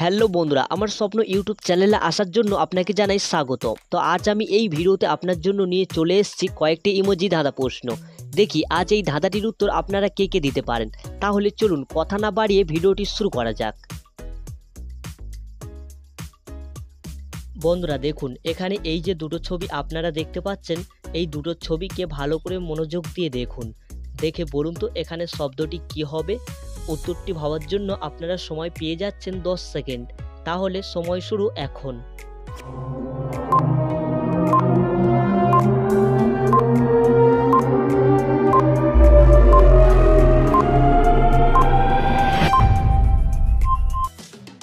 Hello বন্ধুরা, আমার স্বপ্ন ইউটিউব চ্যানেলে আসার জন্য আপনাকে জানাই স্বাগত। তো আজ আমি এই ভিডিওতে আপনার জন্য নিয়ে চলে এসেছি কয়েকটি ইমোজি ধাঁধা প্রশ্ন। দেখি আজ এই ধাঁধাটির উত্তর আপনারা কে কে দিতে পারেন। তাহলে চলুন কথা না বাড়িয়ে ভিডিওটি শুরু করা যাক। বন্ধুরা দেখুন, এখানে এই যে দুটো ছবি আপনারা দেখতে পাচ্ছেন, এই দুটো ছবিকে ভালো করে মনোযোগ দিয়ে দেখুন। দেখে বলুন তো এখানে শব্দটি কি হবে। উত্তরটি ভাবার জন্য আপনারা সময় পেয়ে যাচ্ছেন 10 সেকেন্ড। তাহলে সময় শুরু এখন।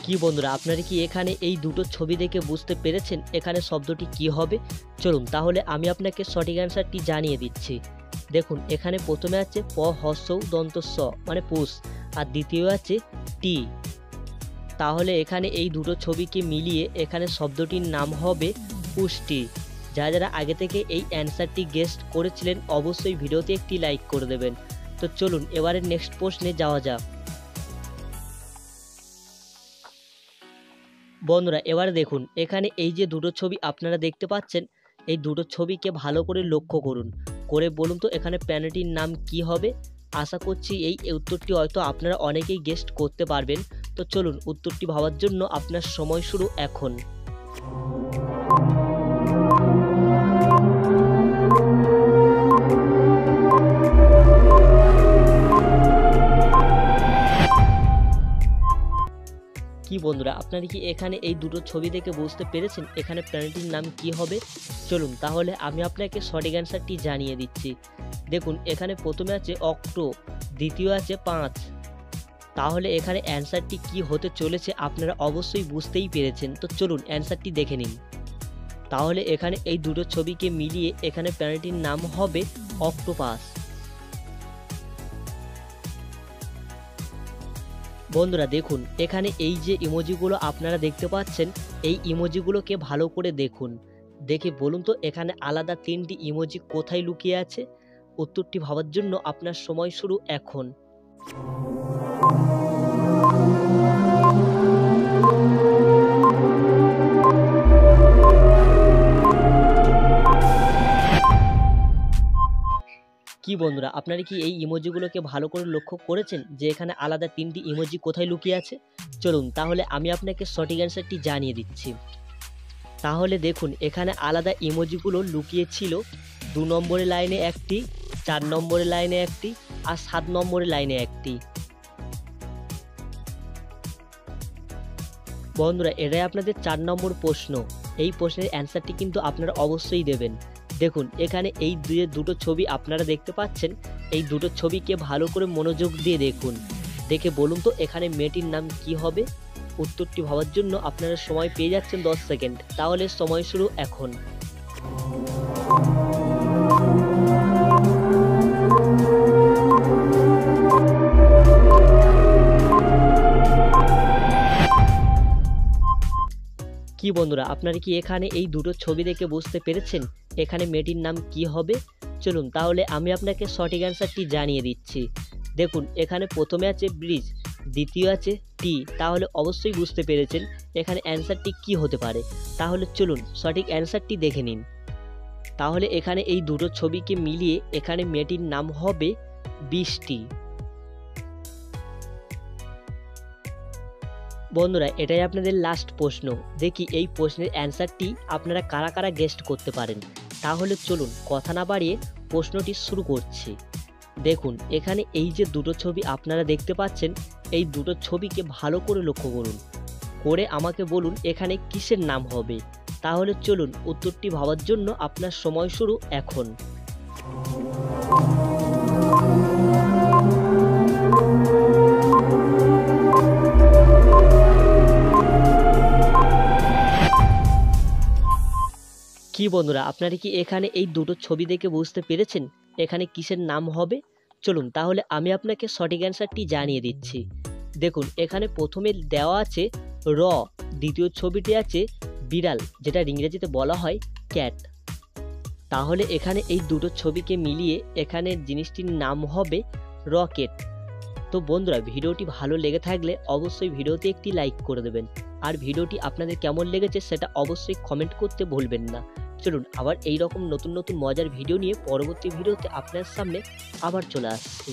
কি বন্ধুরা, আপনারা কি এখানে এই দুটো ছবি দেখে বুঝতে পেরেছেন এখানে শব্দটি কি হবে? চলুন তাহলে আমি আপনাকে সঠিক অ্যান্সারটি জানিয়ে দিচ্ছি। দেখুন, এখানে প্রথমে আছে প হ্রস্ব উ দন্ত স মানে পুষ, আর দ্বিতীয় আছে টি। তাহলে এখানে এই দুটো ছবিকে মিলিয়ে এখানে শব্দটির নাম হবে পুষ্টি। যারা আগে থেকে এই অ্যান্সারটি গেস্ট করেছিলেন অবশ্যই ভিডিওতে একটি লাইক করে দেবেন। তো চলুন এবারে নেক্সট প্রশ্নে যাওয়া যাক। বন্ধুরা এবারে দেখুন, এখানে এই যে দুটো ছবি আপনারা দেখতে পাচ্ছেন, এই দুটো ছবিকে ভালো করে লক্ষ্য করুন। করে বলুন তো এখানে প্রাণীটির নাম কি হবে। আশা করছি এই উত্তরটি হয়তো আপনারা অনেকেই গেস্ট করতে পারবেন। তো চলুন উত্তরটি ভাবার জন্য আপনার সময় শুরু এখন। কি বন্ধুরা, আপনারা কি এখানে এই দুটো ছবি দেখে বুঝতে পেরেছেন এখানে প্রাণীটির নাম কি হবে? চলুন তাহলে আমি আপনাকে সঠিক অ্যান্সারটি জানিয়ে দিচ্ছি। দেখুন, এখানে প্রথমে আছে অক্টো, দ্বিতীয় আছে 5। তাহলে এখানে অ্যান্সারটি কি হতে চলেছে আপনারা অবশ্যই বুঝতেই পেরেছেন। তো চলুন অ্যান্সারটি দেখে নিন। তাহলে এখানে এই দুটো ছবিকে মিলিয়ে এখানে প্রাণীটির নাম হবে অক্টোপাস। বন্ধুরা দেখুন, এখানে এই যে ইমোজিগুলো আপনারা দেখতে পাচ্ছেন, এই ইমোজিগুলোকে ভালো করে দেখুন। দেখে বলুন তো এখানে আলাদা 3টি ইমোজি কোথায় লুকিয়ে আছে। উত্তরটি ভাবার জন্য আপনার সময় শুরু এখন। কি বন্ধুরা, আপনারা কি এই ইমোজিগুলোকে ভালো করে লক্ষ্য করেছেন যে এখানে আলাদা 3টি ইমোজি কোথায় লুকিয়ে আছে? চলুন তাহলে আমি আপনাকে সঠিক অ্যান্সারটি জানিয়ে দিচ্ছি। তাহলে দেখুন, এখানে আলাদা ইমোজিগুলো লুকিয়ে ছিল 2 নম্বরের লাইনে একটি, 4 নম্বরের লাইনে একটি, আর 7 নম্বরের লাইনে একটি। বন্ধুরা এটাই আপনাদের 4 নম্বর প্রশ্ন। এই প্রশ্নের অ্যান্সারটি কিন্তু আপনারা অবশ্যই দেবেন। দেখুন, এখানে এই দুটো ছবি আপনারা দেখতে পাচ্ছেন, এই দুটো ছবিকে ভালো করে মনোযোগ দিয়ে দেখুন। দেখে বলুন তো এখানে মেয়েটির নাম কি হবে। উত্তরটি ভাবার জন্য আপনারা সময় পেয়ে যাচ্ছেন 10 সেকেন্ড। তাহলে সময় শুরু এখন। কি বন্ধুরা, আপনারা কি এখানে এই দুটো ছবি দেখে বুঝতে পেরেছেন এখানে মেয়েটির নাম কি হবে? চলুন তাহলে আমি আপনাকে সঠিক অ্যান্সারটি জানিয়ে দিচ্ছি। দেখুন, এখানে প্রথমে আছে ব্রিজ, দ্বিতীয় আছে টি। তাহলে অবশ্যই বুঝতে পেরেছেন এখানে অ্যান্সারটি কি হতে পারে। তাহলে চলুন সঠিক অ্যান্সারটি দেখে নিন। তাহলে এখানে এই দুটো ছবিকে মিলিয়ে এখানে মেয়েটির নাম হবে বৃষ্টি। বন্ধুরা এটাই আপনাদের লাস্ট প্রশ্ন। দেখি এই প্রশ্নের অ্যান্সারটি আপনারা কারা কারা গেস্ট করতে পারেন। তাহলে চলুন কথা না বাড়িয়ে প্রশ্নটি শুরু করছি। দেখুন, এখানে এই যে দুটো ছবি আপনারা দেখতে পাচ্ছেন, এই দুটো ছবিকে ভালো করে লক্ষ্য করুন। করে আমাকে বলুন এখানে কিসের নাম হবে। তাহলে চলুন উত্তরটি ভাবার জন্য আপনার সময় শুরু এখন। কি বন্ধুরা, আপনারা কি এখানে এই দুটো ছবি দেখে বুঝতে পেরেছেন এখানে কিসের নাম হবে? চলুন তাহলে আমি আপনাকে সঠিক অ্যান্সারটি জানিয়ে দিচ্ছি। দেখুন, এখানে প্রথমে দেওয়া আছে র, দ্বিতীয় ছবিটি আছে বিড়াল, যেটা ইংরেজিতে বলা হয় ক্যাট। তাহলে এখানে এই দুটো ছবিকে মিলিয়ে এখানে জিনিসটির নাম হবে রকেট। তো বন্ধুরা, ভিডিওটি ভালো লেগে থাকলে অবশ্যই ভিডিওতে একটি লাইক করে দেবেন, আর ভিডিওটি আপনাদের কেমন লেগেছে সেটা অবশ্যই কমেন্ট করতে ভুলবেন না। চলুন আবার এই রকম নতুন নতুন মজার ভিডিও নিয়ে পরবর্তী ভিডিওতে আপনার সামনে আবার চলে আসছি।